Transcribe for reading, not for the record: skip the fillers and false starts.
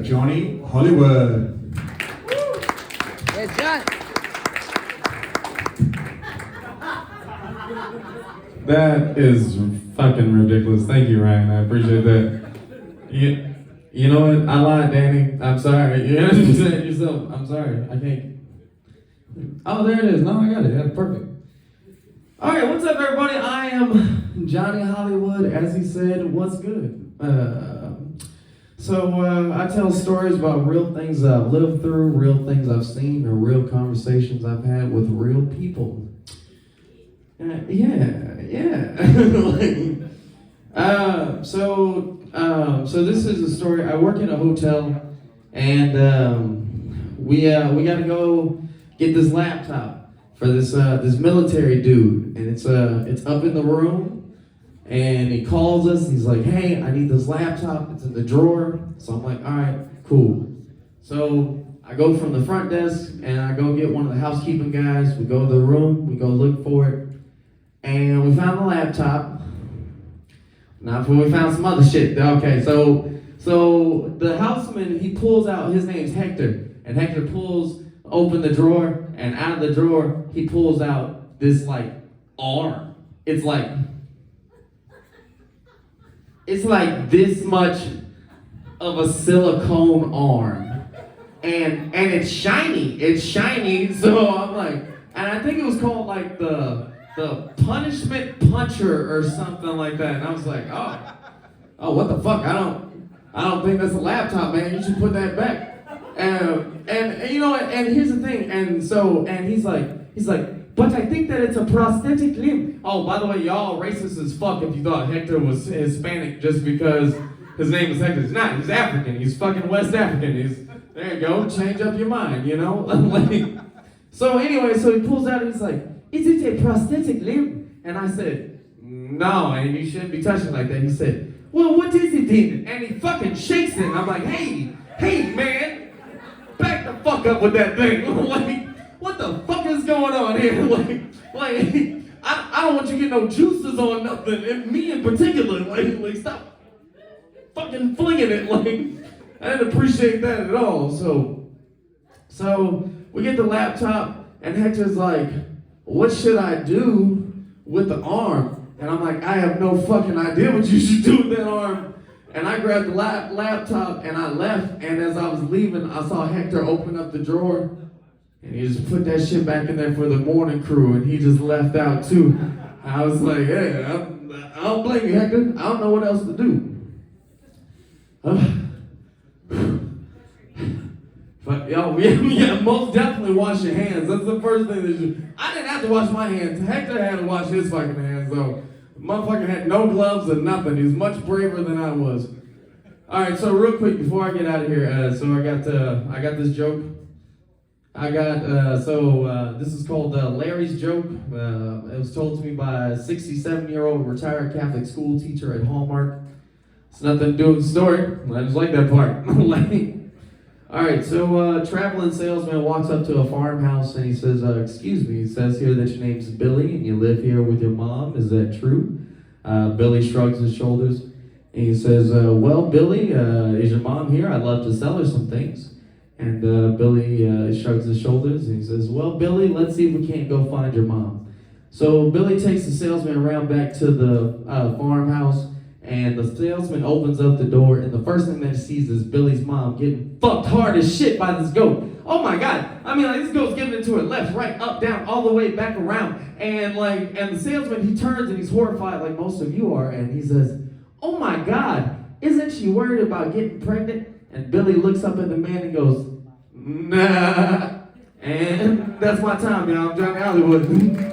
Johnny Hollywood. Yes, John. That is fucking ridiculous. Thank you, Ryan. I appreciate that. You know what? I lied, Danny. I'm sorry. You said it yourself. I'm sorry. I can't. Oh, there it is. No, I got it. That's perfect. All right, what's up, everybody? I am Johnny Hollywood. As he said, what's good? So I tell stories about real things I've lived through, real things I've seen, or real conversations I've had with real people. So this is a story. I work in a hotel, and we gotta go get this laptop for this military dude, and it's up in the room. And he calls us, he's like, hey, I need this laptop, it's in the drawer. So I'm like, all right, cool. So I go from the front desk and I go get one of the housekeeping guys. We go to the room, we go look for it. And we found the laptop. Not before we found some other shit. Okay, so the houseman, he pulls out, his name's Hector. And Hector pulls open the drawer, and out of the drawer, he pulls out this like arm. It's like this much of a silicone arm. And it's shiny, so I'm like, and I think it was called like the punishment puncher or something like that. And I was like, oh, what the fuck? I don't think that's a laptop, man. You should put that back. And you know, and here's the thing, and he's like, but I think that it's a prosthetic limb. Oh, by the way, y'all racist as fuck if you thought Hector was Hispanic just because his name is Hector. He's not. He's African. He's fucking West African. There you go. Change up your mind, you know? So anyway, so he pulls out and he's like, is it a prosthetic limb? And I said, no, and you shouldn't be touching like that. He said, well, what is it then? And he fucking shakes it. And I'm like, hey, man, back the fuck up with that thing. What the fuck is going on here? I don't want you to get no juices on nothing, and me in particular. Like stop fucking flinging it. I didn't appreciate that at all. So we get the laptop, and Hector's like, what should I do with the arm? And I'm like, I have no fucking idea what you should do with that arm. And I grabbed the laptop, and I left, and as I was leaving, I saw Hector open up the drawer. And he just put that shit back in there for the morning crew, and he just left out too. I was like, hey, I don't blame you, Hector. I don't know what else to do. But yo, yeah, most definitely wash your hands. That's the first thing that you. I didn't have to wash my hands. Hector had to wash his fucking hands, though. Motherfucker had no gloves and nothing. He was much braver than I was. All right, so real quick before I get out of here, so I got this joke. This is called Larry's Joke. It was told to me by a 67-year-old retired Catholic school teacher at Hallmark. It's nothing to do with the story. I just like that part. All right, so traveling salesman walks up to a farmhouse and he says, excuse me, it says here that your name's Billy and you live here with your mom. Is that true? Billy shrugs his shoulders and he says, well, Billy, is your mom here? I'd love to sell her some things. And Billy shrugs his shoulders and he says, well, Billy, let's see if we can't go find your mom. So Billy takes the salesman around back to the farmhouse, and the salesman opens up the door, and the first thing that he sees is Billy's mom getting fucked hard as shit by this goat. Oh my God. I mean, this goat's giving it to her left, right, up, down, all the way back around. And the salesman, he turns and he's horrified like most of you are, and he says, oh my God, isn't she worried about getting pregnant? And Billy looks up at the man and goes, nah. And that's my time, y'all. I'm Johnny Hollywood.